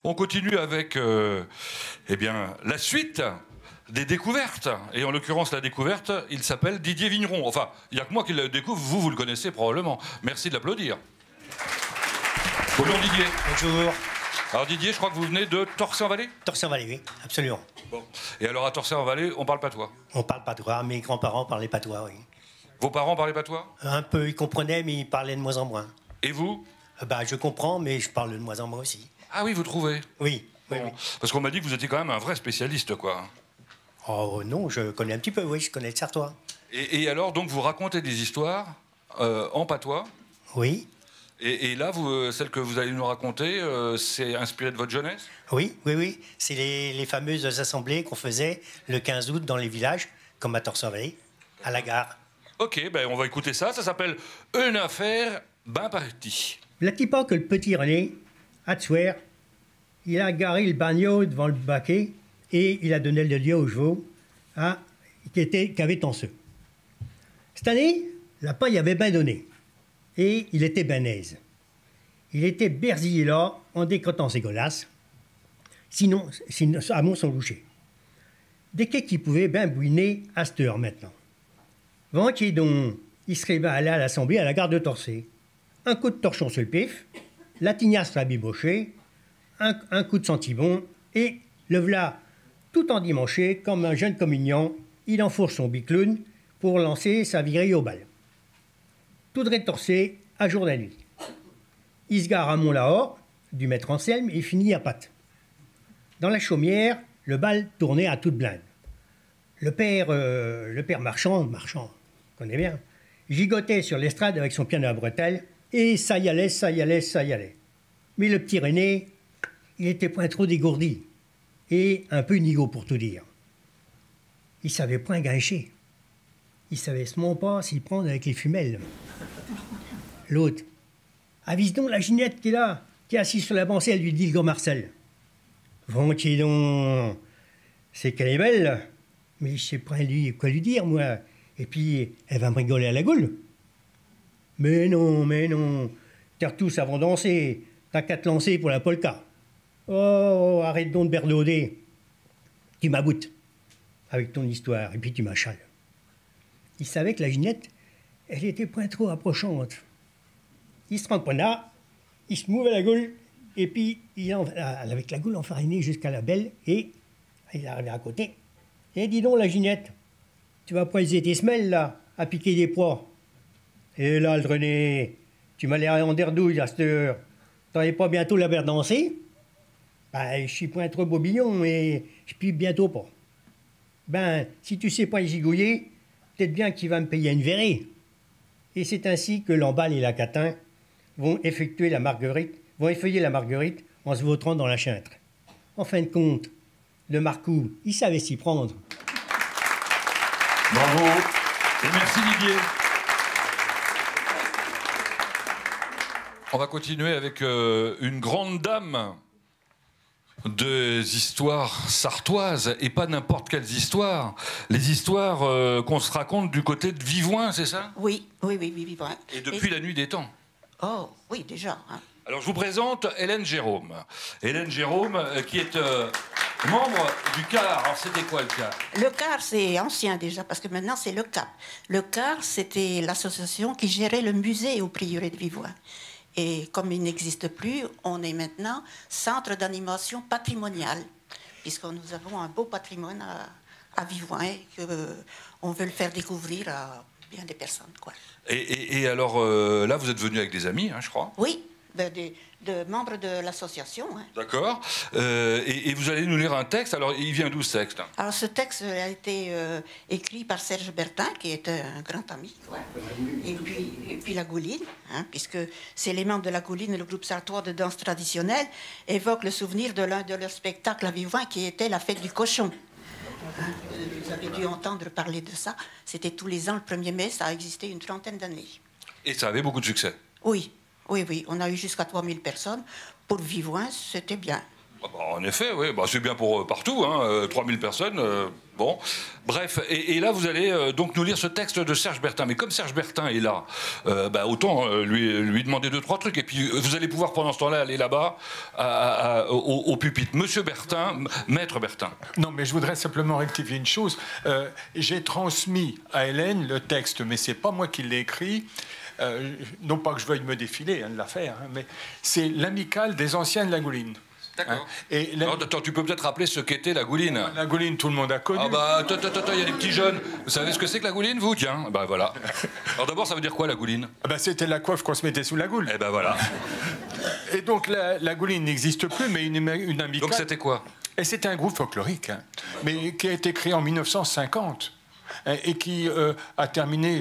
On continue avec eh bien, la suite des découvertes. Et en l'occurrence, la découverte, il s'appelle Didier Vigneron. Enfin, il n'y a que moi qui le découvre, vous le connaissez probablement. Merci de l'applaudir. Bonjour Didier. Bonjour. Alors Didier, je crois que vous venez de Torcy-en-Vallée. Torcy-en-Vallée, oui, absolument. Bon. Et alors à Torcy-en-Vallée, on parle patois? On parle patois, mes grands-parents parlaient patois, oui. Vos parents parlaient patois? Un peu, ils comprenaient, mais ils parlaient de moins en moins. Et vous? Je comprends, mais je parle de moins en moins aussi. Ah oui, vous trouvez? Oui, oui, bon. oui. Parce qu'on m'a dit que vous étiez quand même un vrai spécialiste, quoi. Oh non, je connais un petit peu, oui, je connais le sartois. Et alors, donc, vous racontez des histoires en patois? Oui. Et là, celle que vous allez nous raconter, c'est inspiré de votre jeunesse? Oui, oui, oui. C'est les fameuses assemblées qu'on faisait le 15 août dans les villages, comme à Torcy-en-Vallée, à la gare. Ok, ben on va écouter ça. Ça s'appelle Une affaire ben partie. V'là-t-il pas que le petit René, à Tsouer, il a garé le bagnot devant le baquet et il a donné le lieu aux chevaux qui avait tant ceux. Cette année, la paille avait bien donné et il était ben aise. Il était berzillé là en décrotant ses godasses, sinon à mon son loucher. Dès qu'il pouvait bien bouiner à cette heure maintenant. Ventier donc, il serait bien allé à l'Assemblée à la gare de Torcy. Un coup de torchon sur le pif, la tignasse rabibochée, un coup de sentibon, et le v'là tout endimanché, comme un jeune communiant, il enfourche son bicloun pour lancer sa virée au bal. Tout de Torcy, à jour de la nuit. Il se gare à Mont-Lahore, du maître Anselme, et finit à Pâtes. Dans la chaumière, le bal tournait à toute blinde. Le père marchand, connaît bien, gigotait sur l'estrade avec son piano à bretelles, et ça y allait, ça y allait, ça y allait. Mais le petit René, il était point trop dégourdi, et un peu nigaud pour tout dire. Il savait point gâcher. Il savait seulement pas s'y prendre avec les femelles. L'autre, avise donc la Ginette qui est là, qui est assise sur la bancelle, lui dit le gros Marcel. Ventier donc, c'est qu'elle est belle, mais je sais pas quoi lui dire, moi. Et puis, elle va me rigoler à la goule. Mais non, t'as tous avant de danser, t'as qu'à te lancer pour la polka. Oh, arrête donc de berdauder. Tu m'aboutes avec ton histoire, et puis tu m'achales. Il savait que la Ginette, elle était point trop approchante. Il se remprenait, il se mouvait la goule, et puis, avec la goule enfarinée jusqu'à la belle, et il arrivait à côté. Et dis donc, la Ginette, tu vas poiser tes semelles, là, à piquer des pois. Et là, le René, tu m'as l'air en derdouille à cette heure. T'en es pas bientôt la faire danser? Je suis point trop bobillon, mais je puis bientôt pas. Si tu sais pas y gigouiller, peut-être bien qu'il va me payer une verrée. Et c'est ainsi que l'emballe et la catin vont effeuiller la marguerite en se vautrant dans la chintre. En fin de compte, le marcou, il savait s'y prendre. Bravo et merci Didier. On va continuer avec une grande dame des histoires sartoises, et pas n'importe quelles histoires. Les histoires qu'on se raconte du côté de Vivoin, c'est ça? Oui, Vivoin. Et depuis la nuit des temps. Oh, oui, déjà. Hein. Alors je vous présente Hélène Jérôme. Hélène Jérôme, qui est membre du CAR. Alors c'était quoi le CAR? Le CAR, c'est ancien déjà, parce que maintenant c'est le CAP. Le CAR, c'était l'association qui gérait le musée au prieuré de Vivoin. Et comme il n'existe plus, on est maintenant centre d'animation patrimoniale, puisque nous avons un beau patrimoine à Vivoin et qu'on veut le faire découvrir à bien des personnes, quoi. Et alors, là, vous êtes venu avec des amis, hein, je crois? Oui, de membres de l'association. Hein. D'accord. Et vous allez nous lire un texte. Alors, il vient d'où ce texte? Alors, ce texte a été écrit par Serge Bertin, qui est un grand ami. Ouais. Et puis la Gouline, hein, puisque c'est les membres de la Gouline, le groupe sartois de danse traditionnelle, évoquent le souvenir de l'un de leurs spectacles à Vivoin, qui était la fête du cochon. Hein, vous avez dû entendre parler de ça. C'était tous les ans, le 1er mai, ça a existé une 30aine d'années. Et ça avait beaucoup de succès? Oui, on a eu jusqu'à 3000 personnes. Pour Vivoin, c'était bien. Ah bah, en effet, oui, bah, c'est bien pour partout, hein, 3000 personnes, bon. Bref, et là, vous allez donc nous lire ce texte de Serge Bertin. Mais comme Serge Bertin est là, bah, autant lui demander 2-3 trucs. Et puis, vous allez pouvoir, pendant ce temps-là, aller là-bas, au pupitre. Monsieur Bertin, maître Bertin. Non, mais je voudrais simplement rectifier une chose. J'ai transmis à Hélène le texte, mais c'est pas moi qui l'ai écrit. Non pas que je veuille me défiler de l'affaire, hein, mais c'est l'amicale des anciens de la Gouline. D'accord. Et Attends, tu peux peut-être rappeler ce qu'était la Gouline. La Gouline, tout le monde a connu. Ah bah, attends, il y a des petits jeunes. Vous savez ce que c'est que la Gouline, vous? Tiens, bah voilà. Alors d'abord, ça veut dire quoi, la Gouline? Ah bah, c'était la coiffe qu'on se mettait sous la goule. Eh ben voilà. Et donc, la Gouline n'existe plus, mais une amicale... Donc c'était quoi? Et c'était un groupe folklorique, hein, mais qui a été créé en 1950 et qui a terminé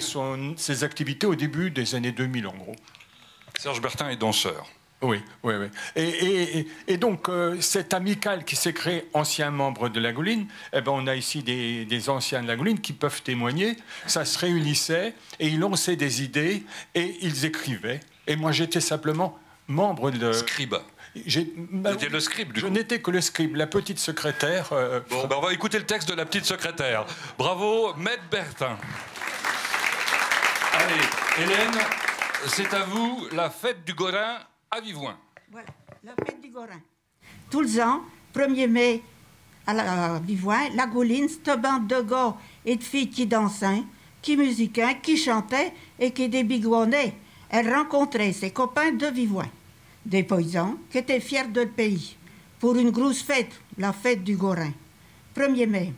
ses activités au début des années 2000, en gros. Serge Bertin est danseur. Oui, oui, oui. Et donc, cette amicale qui s'est créée, anciens membres de la Gouline, eh ben, on a ici des anciens de la Gouline qui peuvent témoigner. Ça se réunissait et ils lançaient des idées et ils écrivaient. Et moi, j'étais simplement membre de... Scribe. C'était le scribe, du coup. Je n'étais que le scribe, la petite secrétaire. Bon, ben on va écouter le texte de la petite secrétaire. Bravo, maître Bertin. Allez, Hélène, c'est à vous, la fête du Gorin à Vivoin. Voilà, la fête du Gorin. Tous les ans, 1er mai, à Vivoin, la Gouline, cette bande de gars et de filles qui dansaient, qui musiquaient, qui chantaient et qui débigouanaient. Elle rencontrait ses copains de Vivoin, des paysans qui étaient fiers de le pays, pour une grosse fête, la fête du Gorin. 1er mai.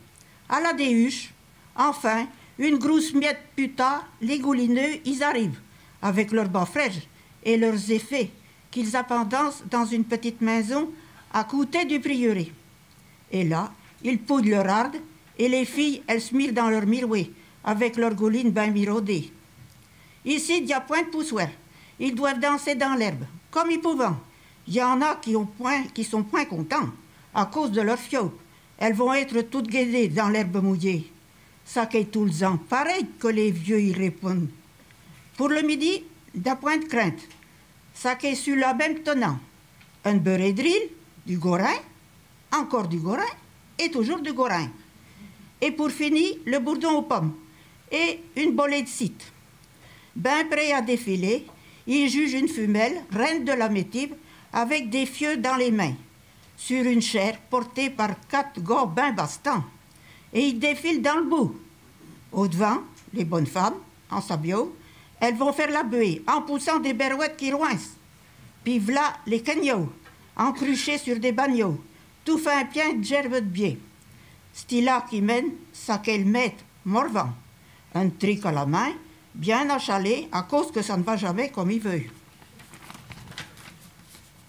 À la déhuche, enfin, une grosse miette plus tard, les Goulineux, ils arrivent, avec leurs bas fraîches et leurs effets, qu'ils appendancent dans une petite maison à côté du prieuré. Et là, ils poudent leur arde, et les filles, elles se mirent dans leur miroir, avec leur gouline bien miraudée. Ici, il n'y a point de poussoir. Ils doivent danser dans l'herbe, comme ils peuvent. Il y en a qui sont point contents, à cause de leur fiope. Elles vont être toutes guédées dans l'herbe mouillée. Ça qu'est tout le temps, pareil que les vieux y répondent. Pour le midi, d'un point de crainte. Ça qu'est sur la même tenant. Un beurre d'huile, du Gorin, encore du Gorin, et toujours du Gorin. Et pour finir, le bourdon aux pommes et une bolée de cite. Ben prêt à défiler, il juge une femelle, reine de la métive, avec des fieux dans les mains, sur une chaire portée par 4 gars ben bastants. Et il défile dans le bout. Au devant, les bonnes femmes, en sabio, elles vont faire la buée, en poussant des berouettes qui roincent. Puis v'là les cagnots, encruchés sur des bagnots, tout fait un pied de gerbe de biais. Stila qui mène, ça qu'elle mette, morvant. Un tric à la main, bien achalé, à cause que ça ne va jamais comme il veut.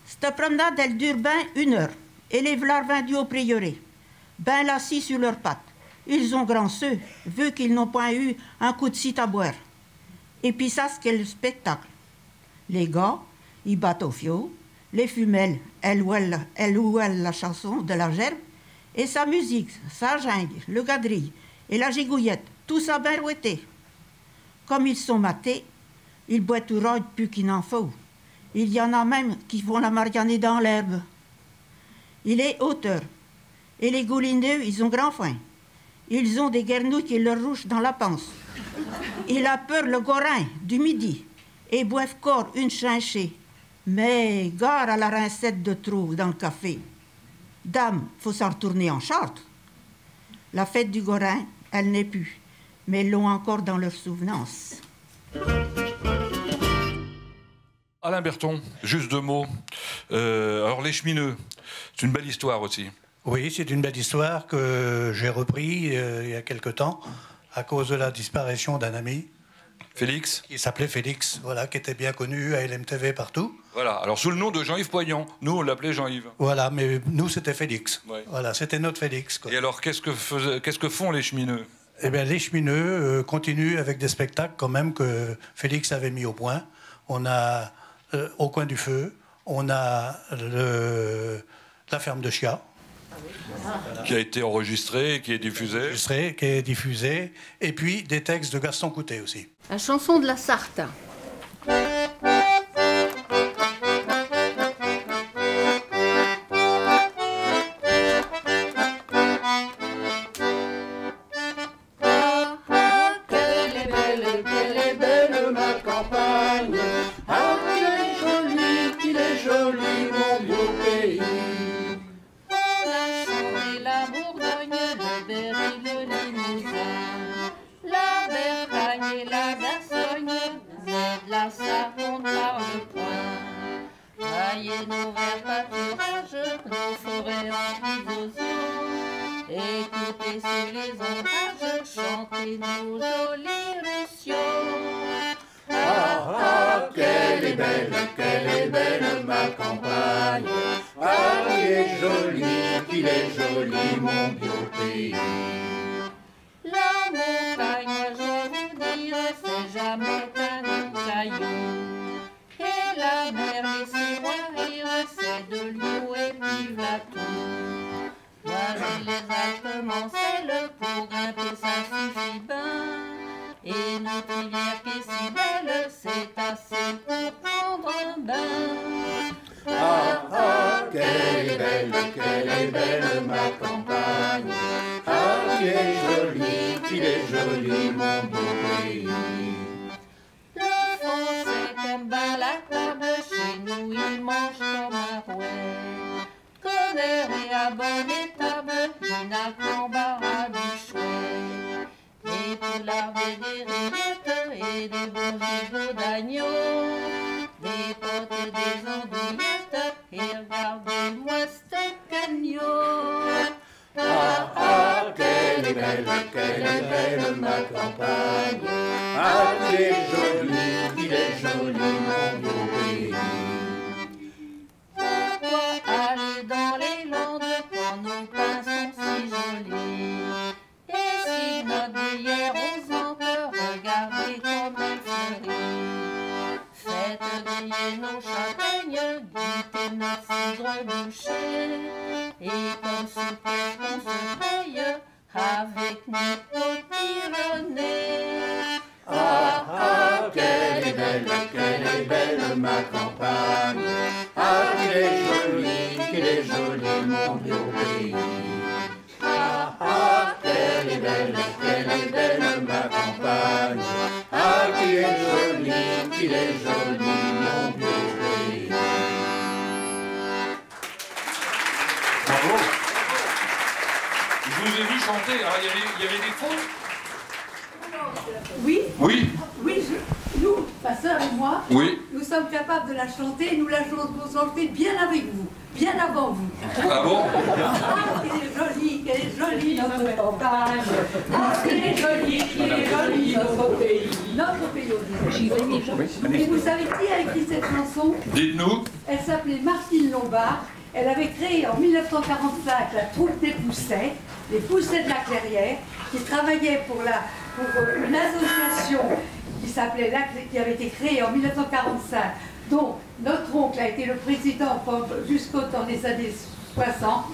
Cette promenade, elle dure ben 1 heure, et les v'là vendus au prieuré, ben assis sur leurs pattes. Ils ont grand ceux, vu qu'ils n'ont point eu un coup de cite à boire. Et puis ça, c'est le spectacle. Les gars, ils battent au fio, les femelles, elles ouellent la chanson de la gerbe, et sa musique, sa jungle, le gadrille et la gigouillette, tout ça bien rouetté. Comme ils sont matés, ils boivent tout rôde plus qu'il n'en faut. Il y en a même qui font la marianée dans l'herbe. Il est auteur, et les goulineux, ils ont grand faim. Ils ont des guernouilles qui leur rouchent dans la panse. Il a peur le Gorin du midi et boivent corps une chinchée. Mais gare à la rincette de trop dans le café. Dame, faut s'en retourner en Chartres. La fête du Gorin, elle n'est plus, mais ils l'ont encore dans leur souvenance. Alain Berton, juste 2 mots. Alors les chemineux, c'est une belle histoire aussi. Oui, c'est une belle histoire que j'ai repris il y a quelque temps à cause de la disparition d'un ami. Félix. Qui s'appelait Félix, voilà, qui était bien connu à LMTV partout. Voilà, alors sous le nom de Jean-Yves Poignant. Nous, on l'appelait Jean-Yves. Voilà, mais nous, c'était Félix. Ouais. Voilà, c'était notre Félix, quoi. Et alors, qu'est-ce que font les chemineux? Eh bien, les chemineux continuent avec des spectacles quand même que Félix avait mis au point. On a Au coin du feu, on a la ferme de Chia. Qui a été enregistré, qui est diffusé. Et puis des textes de Gaston Coutet aussi. La chanson de la Sarthe. tailler nos verts pâturages, nos forêts en bisozo. Écoutez sur les ombrages, chanter nos jolis ruisseaux. Ah, ah, qu'elle est belle ma campagne. Ah, qu'il est joli mon beau pays. La montagne, je vous dire, c'est jamais un caillou. Et la mer, laissez-moi rire, c'est de l'eau et puis la tour. Voici les Alpes mancelles, pour grimper ça suffit ben. Et notre rivière qui est si belle, c'est assez pour prendre un bain. Ah, ah, qu'elle est belle ma campagne. Ah, qu'il est joli mon beau pays. Le Français qui aime bien la table, chez nous il mange comme un rouet. Tonnerre et à bonne étable, il n'a qu'embarras du chouet. Des poulards et des rillettes et des bons gigots d'agneau, des potes et des andouillettes, et regardez-moi cet agneau. Ah, ah, qu'elle est belle ma campagne. Ah, qu'il est joli mon beau pays. Pourquoi aller dans les landes quand nos pins sont si jolis? Et si notre bière aux ampes, regardez comme elle fleurit. Faites griller nos châtaignes, goûtez notre cidre bouché. Et comme souper on se paye avec nos petits renets. Ah, ah, qu'elle est belle ma campagne. Ah, qu'il est joli mon beau pays. Ah, ah, qu'elle est belle ma campagne. Ah, qu'il est joli mon beau pays. Bravo. Je vous ai vu chanter. Alors, il y avait des fautes? Oui, Oui. oui, nous, ma soeur et moi, Oui. nous sommes capables de la chanter, nous la chantons bien avec vous, bien avant vous. Ah bon? Ah, qu'elle est jolie notre campagne. Ah, qu'elle est jolie notre pays. Notre pays aussi. Et vous savez qui a écrit cette chanson? Dites-nous. Elle s'appelait Martine Lombard. Elle avait créé en 1945 la troupe des Poussets, les Poussets de la Clairière, qui travaillaient pour une association qui avait été créée en 1945, dont notre oncle a été le président jusqu'au temps des années 60.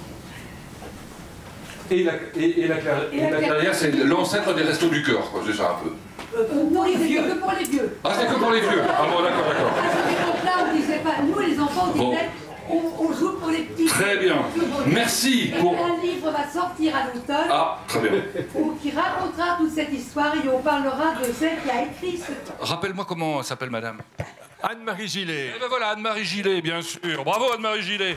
Et la Clairière, c'est l'ancêtre des Restos du Cœur, quoi, c'est ça un peu. Non, c'est que pour les vieux. Ah, c'est que pour les vieux. Ah bon, d'accord, d'accord. À cette époque-là, on disait pas, nous les enfants, on disait, on joue pour les petits. Très bien. Merci. Et un livre va sortir à l'automne. Ah, très bien. Qui racontera toute cette histoire et on parlera de celle qui a écrit ce... Rappelle-moi comment s'appelle madame. Anne-Marie Gillet. Eh ben voilà, Anne-Marie Gillet, bien sûr. Bravo Anne-Marie Gillet.